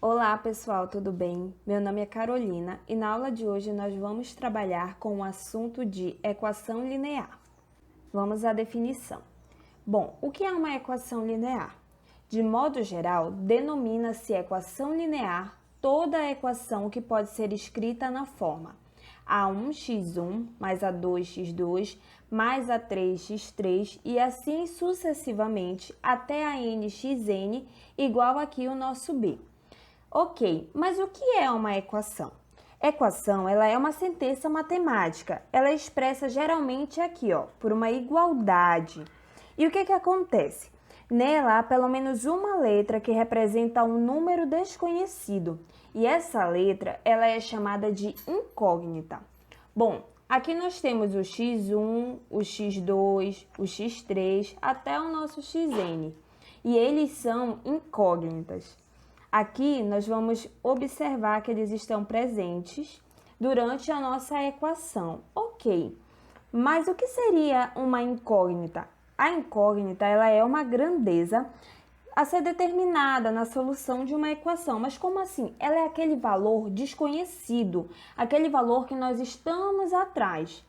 Olá pessoal, tudo bem? Meu nome é Carolina e na aula de hoje nós vamos trabalhar com o assunto de equação linear. Vamos à definição. Bom, o que é uma equação linear? De modo geral, denomina-se equação linear toda a equação que pode ser escrita na forma a1x1 mais a2x2 mais a3x3 e assim sucessivamente até a nxn igual aqui o nosso b. Ok, mas o que é uma equação? Equação, ela é uma sentença matemática. Ela é expressa geralmente aqui, ó, por uma igualdade. E o que acontece? Nela há pelo menos uma letra que representa um número desconhecido. E essa letra, ela é chamada de incógnita. Bom, aqui nós temos o x1, o x2, o x3, até o nosso xn. E eles são incógnitas. Aqui nós vamos observar que eles estão presentes durante a nossa equação. Ok, mas o que seria uma incógnita? A incógnita ela é uma grandeza a ser determinada na solução de uma equação. Mas como assim? Ela é aquele valor desconhecido, aquele valor que nós estamos atrás.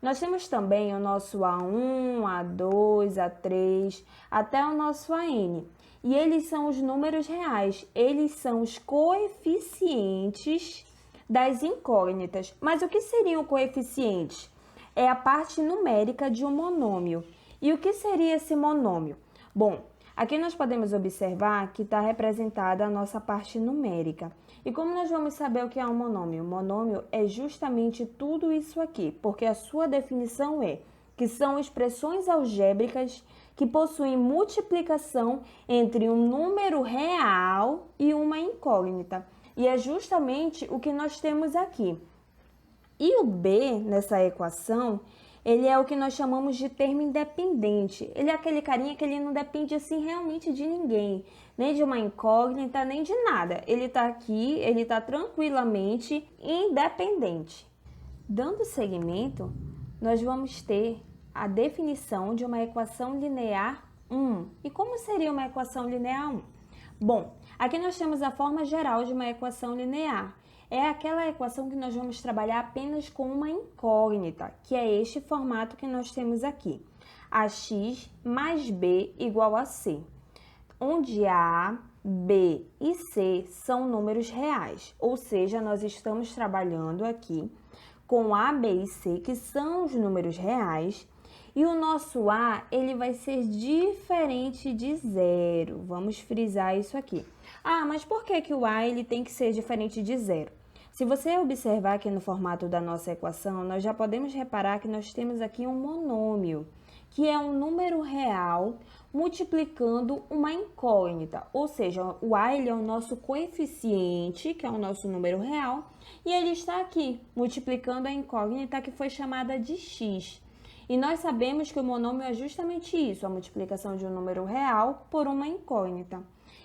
Nós temos também o nosso A1, A2, A3, até o nosso AN. E eles são os números reais, eles são os coeficientes das incógnitas. Mas o que seriam coeficientes? É a parte numérica de um monômio. E o que seria esse monômio? Bom, aqui nós podemos observar que está representada a nossa parte numérica. E como nós vamos saber o que é um monômio? O monômio é justamente tudo isso aqui, porque a sua definição é que são expressões algébricas que possuem multiplicação entre um número real e uma incógnita. E é justamente o que nós temos aqui. E o B, nessa equação, ele é o que nós chamamos de termo independente. Ele é aquele carinha que ele não depende assim realmente de ninguém, nem de uma incógnita, nem de nada. Ele está aqui, ele está tranquilamente independente. Dando seguimento, nós vamos ter a definição de uma equação linear 1. E como seria uma equação linear 1? Bom, aqui nós temos a forma geral de uma equação linear. É aquela equação que nós vamos trabalhar apenas com uma incógnita, que é este formato que nós temos aqui. Ax mais b igual a c, onde a, b e c são números reais, ou seja, nós estamos trabalhando aqui com a, b e c, que são os números reais, e o nosso a, ele vai ser diferente de zero. Vamos frisar isso aqui. Ah, mas por que o a ele tem que ser diferente de zero? Se você observar aqui no formato da nossa equação, nós já podemos reparar que nós temos aqui um monômio, que é um número real multiplicando uma incógnita. Ou seja, o a ele é o nosso coeficiente, que é o nosso número real, e ele está aqui multiplicando a incógnita que foi chamada de x. E nós sabemos que o monômio é justamente isso, a multiplicação de um número real por uma incógnita.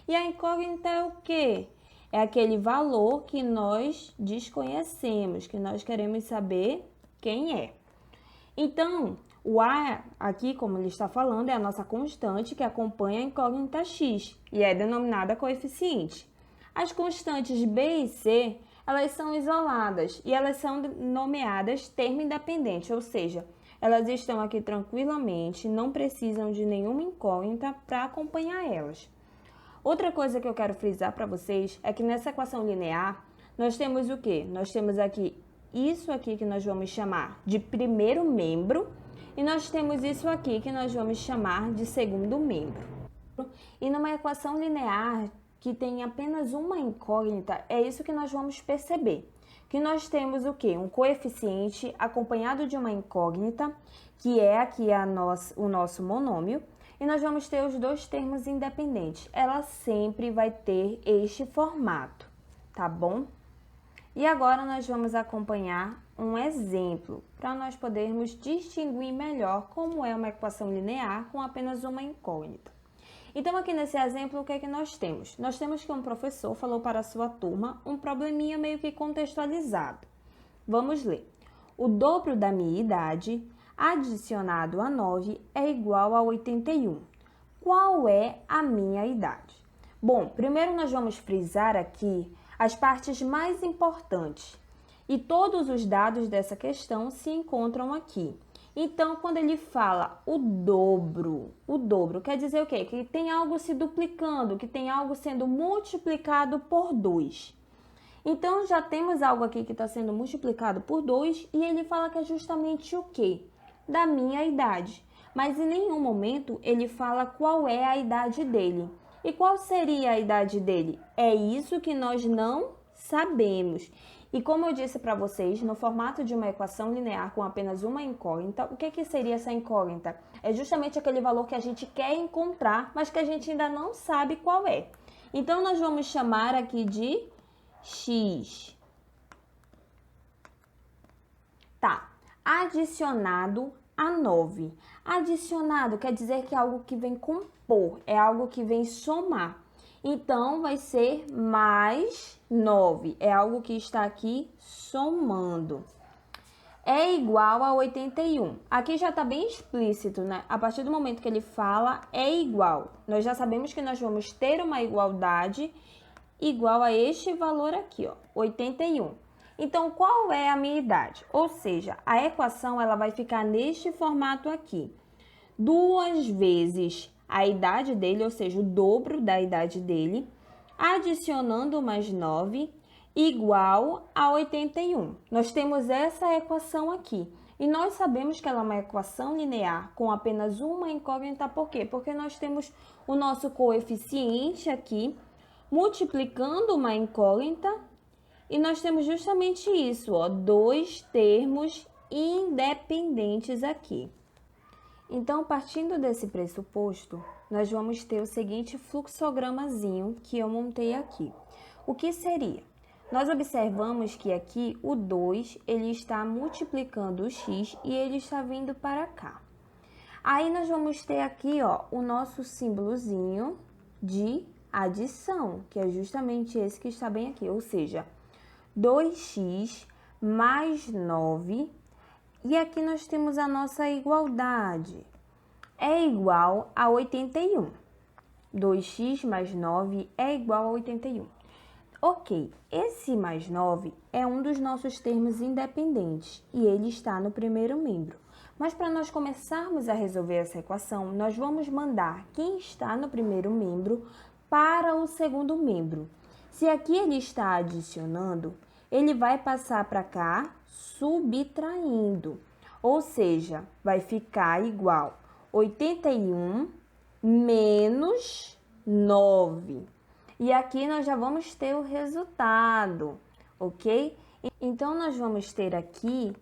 E a incógnita é o quê? É aquele valor que nós desconhecemos, que nós queremos saber quem é. Então, o a aqui, como ele está falando, é a nossa constante que acompanha a incógnita x e é denominada coeficiente. As constantes b e c, elas são isoladas e elas são nomeadas termo independente, ou seja, elas estão aqui tranquilamente, não precisam de nenhuma incógnita para acompanhar elas. Outra coisa que eu quero frisar para vocês é que nessa equação linear, nós temos o quê? Nós temos aqui isso aqui que nós vamos chamar de primeiro membro e nós temos isso aqui que nós vamos chamar de segundo membro. E numa equação linear que tem apenas uma incógnita, é isso que nós vamos perceber. Que nós temos o quê? Um coeficiente acompanhado de uma incógnita, que é aqui o nosso monômio, e nós vamos ter os dois termos independentes. Ela sempre vai ter este formato, tá bom? E agora nós vamos acompanhar um exemplo, para nós podermos distinguir melhor como é uma equação linear com apenas uma incógnita. Então, aqui nesse exemplo, o que é que nós temos? Nós temos que um professor falou para a sua turma um probleminha meio que contextualizado. Vamos ler. O dobro da minha idade, adicionado a 9, é igual a 81. Qual é a minha idade? Bom, primeiro nós vamos frisar aqui as partes mais importantes. E todos os dados dessa questão se encontram aqui. Então, quando ele fala o dobro quer dizer o quê? Que tem algo se duplicando, que tem algo sendo multiplicado por 2. Então, já temos algo aqui que está sendo multiplicado por 2 e ele fala que é justamente o quê? Da minha idade. Mas em nenhum momento ele fala qual é a idade dele. E qual seria a idade dele? É isso que nós não sabemos. E como eu disse para vocês, no formato de uma equação linear com apenas uma incógnita, o que seria essa incógnita? É justamente aquele valor que a gente quer encontrar, mas que a gente ainda não sabe qual é. Então, nós vamos chamar aqui de x. Tá, adicionado a 9. Adicionado quer dizer que é algo que vem compor, é algo que vem somar. Então, vai ser mais 9. É algo que está aqui somando. É igual a 81. Aqui já está bem explícito, né? A partir do momento que ele fala é igual, nós já sabemos que nós vamos ter uma igualdade igual a este valor aqui, ó, 81. Então, qual é a minha idade? Ou seja, a equação ela vai ficar neste formato aqui. 2 vezes a idade dele, ou seja, o dobro da idade dele, adicionando mais 9, igual a 81. Nós temos essa equação aqui. E nós sabemos que ela é uma equação linear com apenas uma incógnita. Por quê? Porque nós temos o nosso coeficiente aqui, multiplicando uma incógnita, e nós temos justamente isso, ó, 2 termos independentes aqui. Então, partindo desse pressuposto, nós vamos ter o seguinte fluxogramazinho que eu montei aqui. O que seria? Nós observamos que aqui o 2, ele está multiplicando o x e ele está vindo para cá. Aí, nós vamos ter aqui, ó, o nosso símbolozinho de adição, que é justamente esse que está bem aqui, ou seja, 2x mais 9, e aqui nós temos a nossa igualdade, é igual a 81. 2x mais 9 é igual a 81. Ok, esse mais 9 é um dos nossos termos independentes e ele está no primeiro membro. Mas para nós começarmos a resolver essa equação, nós vamos mandar quem está no primeiro membro para o segundo membro. Se aqui ele está adicionando, ele vai passar para cá subtraindo, ou seja, vai ficar igual 81 menos 9. E aqui nós já vamos ter o resultado, ok? Então, nós vamos ter aqui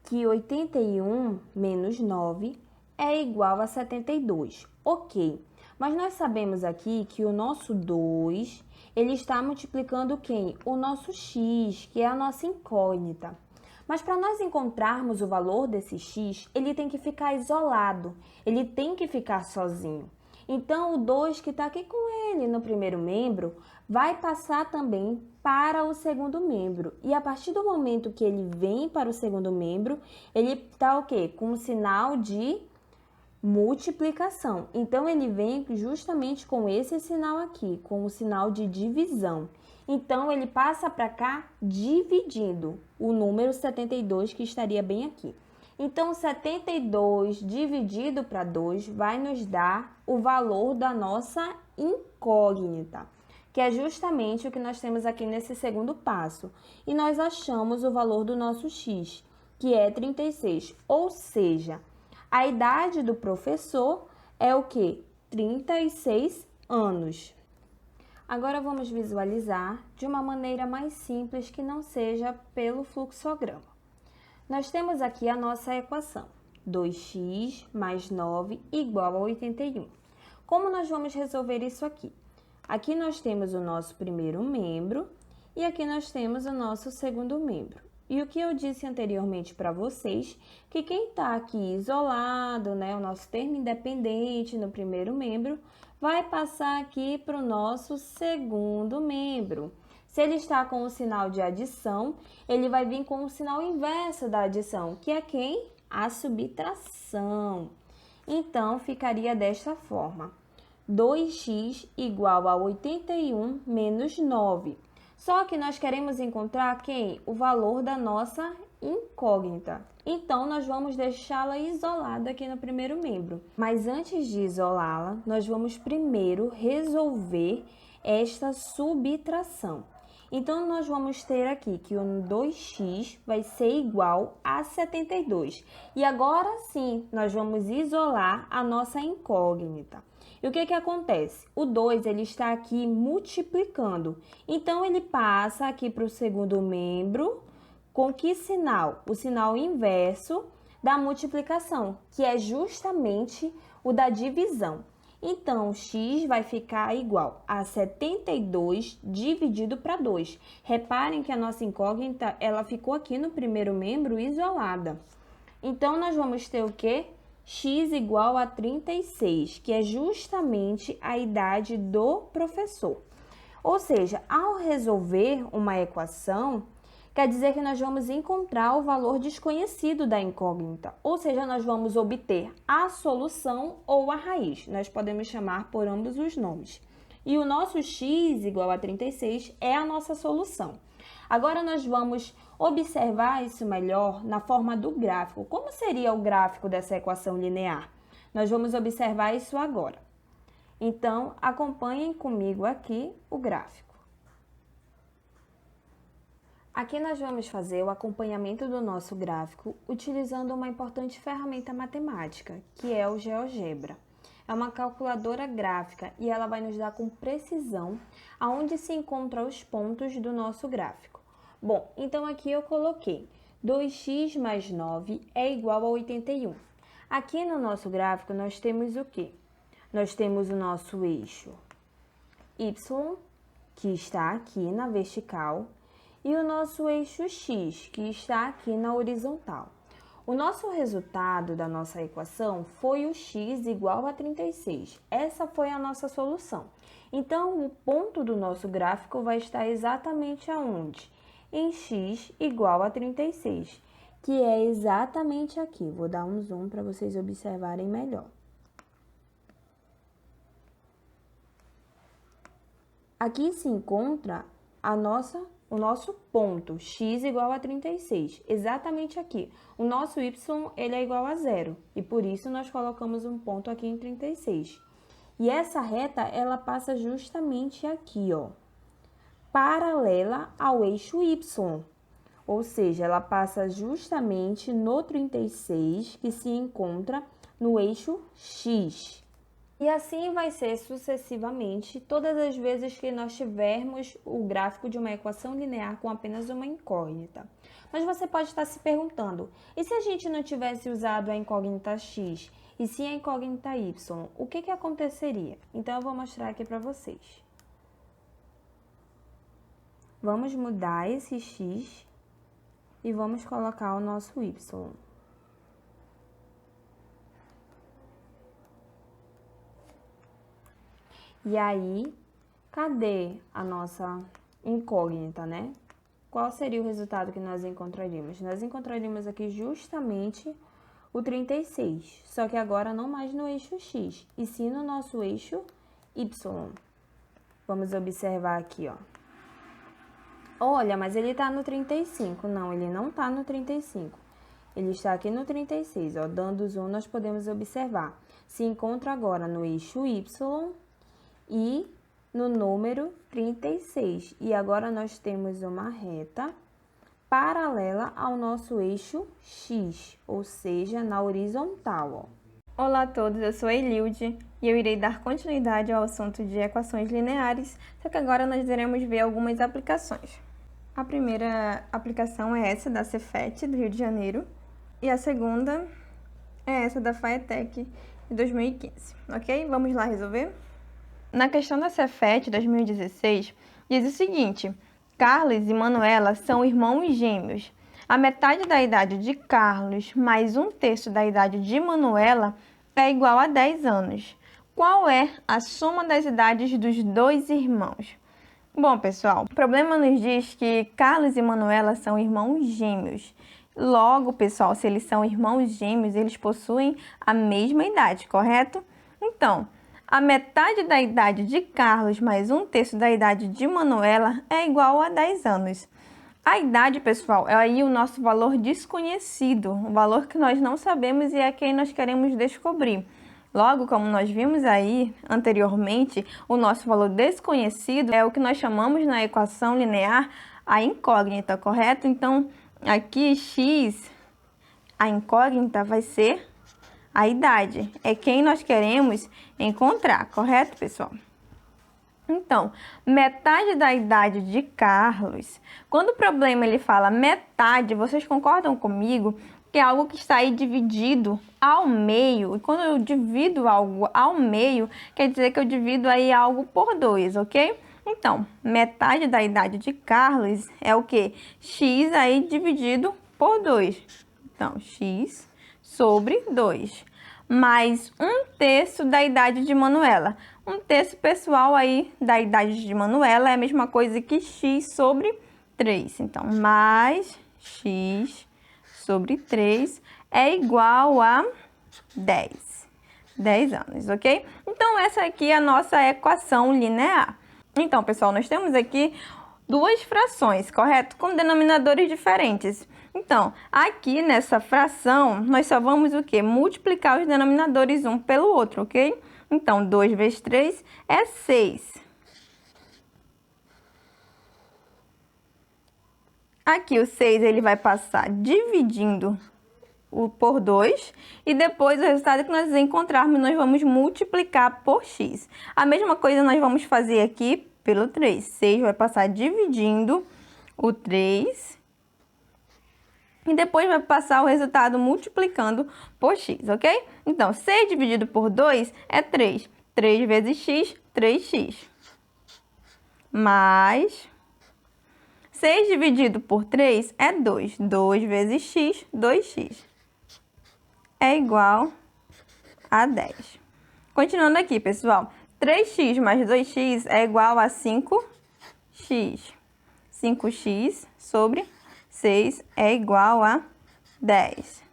que 81 menos 9 é igual a 72, ok? Mas nós sabemos aqui que o nosso 2, ele está multiplicando quem? O nosso x, que é a nossa incógnita. Mas para nós encontrarmos o valor desse x, ele tem que ficar isolado, ele tem que ficar sozinho. Então, o 2 que está aqui com ele no primeiro membro, vai passar também para o segundo membro. E a partir do momento que ele vem para o segundo membro, ele está o quê? Com o sinal de multiplicação. Então, ele vem justamente com esse sinal aqui, com o sinal de divisão. Então, ele passa para cá dividindo o número 72 que estaria bem aqui. Então, 72 dividido para 2 vai nos dar o valor da nossa incógnita, que é justamente o que nós temos aqui nesse segundo passo. E nós achamos o valor do nosso x, que é 36, ou seja, a idade do professor é o quê? 36 anos. Agora vamos visualizar de uma maneira mais simples que não seja pelo fluxograma. Nós temos aqui a nossa equação, 2x mais 9 igual a 81. Como nós vamos resolver isso aqui? Aqui nós temos o nosso primeiro membro e aqui nós temos o nosso segundo membro. E o que eu disse anteriormente para vocês, que quem está aqui isolado, né, o nosso termo independente no primeiro membro, vai passar aqui para o nosso segundo membro. Se ele está com o sinal de adição, ele vai vir com o sinal inverso da adição, que é quem? A subtração. Então, ficaria desta forma. 2x igual a 81 menos 9. Só que nós queremos encontrar quem? O valor da nossa incógnita. Então, nós vamos deixá-la isolada aqui no primeiro membro. Mas antes de isolá-la, nós vamos primeiro resolver esta subtração. Então, nós vamos ter aqui que o 2x vai ser igual a 72. E agora sim, nós vamos isolar a nossa incógnita. E o que acontece? O 2, ele está aqui multiplicando. Então, ele passa aqui para o segundo membro com que sinal? O sinal inverso da multiplicação, que é justamente o da divisão. Então, x vai ficar igual a 72 dividido para 2. Reparem que a nossa incógnita, ela ficou aqui no primeiro membro isolada. Então, nós vamos ter o quê? X igual a 36, que é justamente a idade do professor. Ou seja, ao resolver uma equação, quer dizer que nós vamos encontrar o valor desconhecido da incógnita, ou seja, nós vamos obter a solução ou a raiz. Nós podemos chamar por ambos os nomes. E o nosso x igual a 36 é a nossa solução. Agora nós vamos observar isso melhor na forma do gráfico. Como seria o gráfico dessa equação linear? Nós vamos observar isso agora. Então, acompanhem comigo aqui o gráfico. Aqui nós vamos fazer o acompanhamento do nosso gráfico utilizando uma importante ferramenta matemática, que é o GeoGebra. É uma calculadora gráfica e ela vai nos dar com precisão aonde se encontram os pontos do nosso gráfico. Bom, então aqui eu coloquei 2x mais 9 é igual a 81. Aqui no nosso gráfico nós temos o quê? Nós temos o nosso eixo y, que está aqui na vertical, e o nosso eixo x, que está aqui na horizontal. O nosso resultado da nossa equação foi o x igual a 36. Essa foi a nossa solução. Então, o ponto do nosso gráfico vai estar exatamente aonde? Em x igual a 36, que é exatamente aqui. Vou dar um zoom para vocês observarem melhor. Aqui se encontra o nosso ponto, x igual a 36, exatamente aqui. O nosso y, ele é igual a 0, e por isso nós colocamos um ponto aqui em 36. E essa reta, ela passa justamente aqui, ó, paralela ao eixo y. Ou seja, ela passa justamente no 36, que se encontra no eixo x. E assim vai ser sucessivamente todas as vezes que nós tivermos o gráfico de uma equação linear com apenas uma incógnita. Mas você pode estar se perguntando, e se a gente não tivesse usado a incógnita x e sim a incógnita y, o que aconteceria? Então eu vou mostrar aqui para vocês. Vamos mudar esse x e vamos colocar o nosso y. E aí, cadê a nossa incógnita, né? Qual seria o resultado que nós encontraríamos? Nós encontraríamos aqui justamente o 36, só que agora não mais no eixo x, e sim no nosso eixo y. Vamos observar aqui, ó. Olha, mas ele tá no 35. Não, ele não tá no 35. Ele está aqui no 36, ó. Dando zoom, nós podemos observar. Se encontra agora no eixo y e no número 36. E agora nós temos uma reta paralela ao nosso eixo x, ou seja, na horizontal, ó. Olá a todos, eu sou a Elilde e eu irei dar continuidade ao assunto de equações lineares, só que agora nós iremos ver algumas aplicações. A primeira aplicação é essa da Cefet, do Rio de Janeiro, e a segunda é essa da FAETEC, de 2015, ok? Vamos lá resolver? Na questão da Cefet 2016, diz o seguinte: Carlos e Manuela são irmãos gêmeos. A metade da idade de Carlos mais 1/3 da idade de Manuela é igual a 10 anos. Qual é a soma das idades dos dois irmãos? Bom, pessoal, o problema nos diz que Carlos e Manuela são irmãos gêmeos. Logo, pessoal, se eles são irmãos gêmeos, eles possuem a mesma idade, correto? Então, a metade da idade de Carlos mais 1/3 da idade de Manuela é igual a 10 anos. A idade, pessoal, é aí o nosso valor desconhecido, um valor que nós não sabemos e é quem nós queremos descobrir. Logo, como nós vimos aí anteriormente, o nosso valor desconhecido é o que nós chamamos na equação linear a incógnita, correto? Então, aqui x, a incógnita vai ser a idade, é quem nós queremos encontrar, correto, pessoal? Então, metade da idade de Carlos. Quando o problema ele fala metade, vocês concordam comigo que é algo que está aí dividido ao meio? E quando eu divido algo ao meio, quer dizer que eu divido aí algo por 2, ok? Então, metade da idade de Carlos é o quê? X aí dividido por 2. Então, x sobre 2. Mais 1/3 da idade de Manuela. 1/3, pessoal, aí da idade de Manuela é a mesma coisa que x sobre 3. Então, mais x sobre 3 é igual a 10. 10 anos, ok? Então, essa aqui é a nossa equação linear. Então, pessoal, nós temos aqui duas frações, correto? Com denominadores diferentes. Então, aqui nessa fração, nós só vamos o quê? Multiplicar os denominadores um pelo outro, ok? Então, 2 vezes 3 é 6. Aqui o 6 ele vai passar dividindo por 2 e depois o resultado que nós encontrarmos nós vamos multiplicar por x. A mesma coisa nós vamos fazer aqui pelo 3. 6 vai passar dividindo o 3 e depois vai passar o resultado multiplicando por x, ok? Então, 6 dividido por 2 é 3. 3 vezes x, 3x. Mais 6 dividido por 3 é 2. 2 vezes x, 2x. É igual a 10. Continuando aqui, pessoal. 3x mais 2x é igual a 5x. 5x sobre 6 é igual a 10.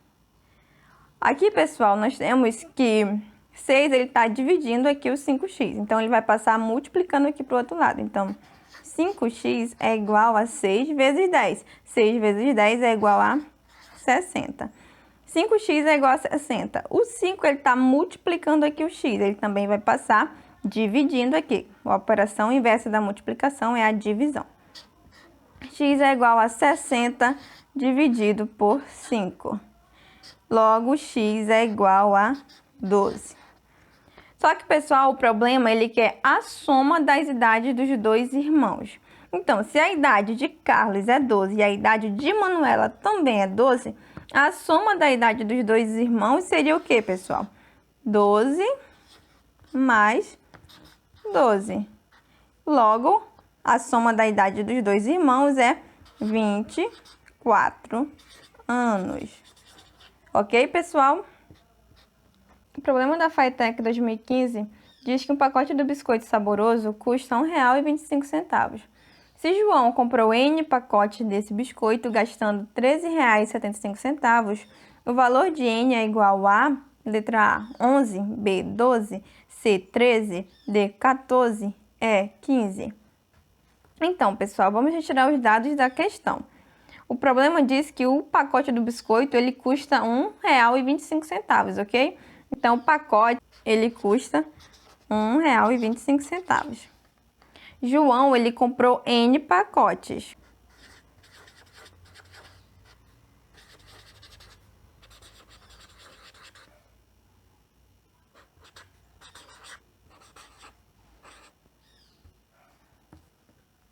Aqui, pessoal, nós temos que 6 ele está dividindo aqui o 5x. Então, ele vai passar multiplicando aqui para o outro lado. Então, 5x é igual a 6 vezes 10. 6 vezes 10 é igual a 60. 5x é igual a 60. O 5 ele está multiplicando aqui o x. Ele também vai passar dividindo aqui. A operação inversa da multiplicação é a divisão. X é igual a 60 dividido por 5. Logo, x é igual a 12. Só que, pessoal, o problema ele quer a soma das idades dos dois irmãos. Então, se a idade de Carlos é 12 e a idade de Manuela também é 12, a soma da idade dos dois irmãos seria o quê, pessoal? 12 mais 12. Logo, a soma da idade dos dois irmãos é 24 anos. Ok, pessoal? O problema da Fitec 2015 diz que um pacote do biscoito saboroso custa R$ 1,25. Se João comprou N pacotes desse biscoito gastando R$ 13,75, o valor de N é igual a, letra A, 11, B, 12, C, 13, D, 14, E, 15. Então, pessoal, vamos retirar os dados da questão. O problema diz que o pacote do biscoito ele custa R$ 1,25, ok? Então, o pacote ele custa R$ 1,25. João ele comprou N pacotes.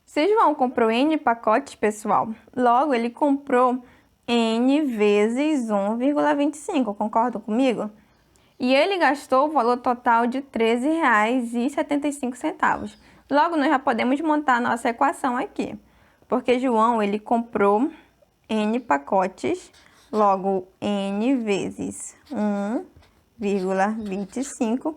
Se João comprou N pacotes, pessoal, logo ele comprou N vezes 1,25, concordam comigo? E ele gastou o valor total de R$ 13,75. Logo, nós já podemos montar a nossa equação aqui. Porque João, ele comprou N pacotes, logo N vezes 1,25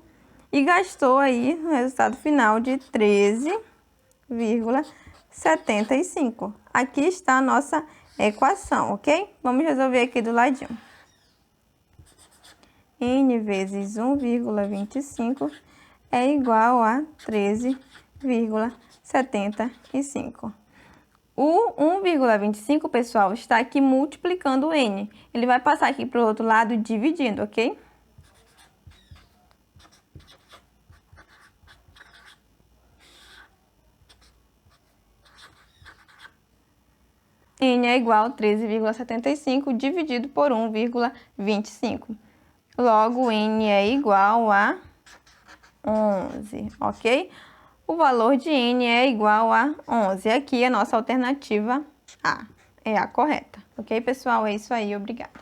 e gastou aí no resultado final de 13,75. Aqui está a nossa equação, ok? Vamos resolver aqui do ladinho. N vezes 1,25 é igual a 13,75. O 1,25, pessoal, está aqui multiplicando o n. Ele vai passar aqui para o outro lado dividindo, ok? N é igual a 13,75 dividido por 1,25. Logo, N é igual a 11, ok? O valor de N é igual a 11. Aqui a nossa alternativa A é a correta. Ok, pessoal? É isso aí. Obrigada.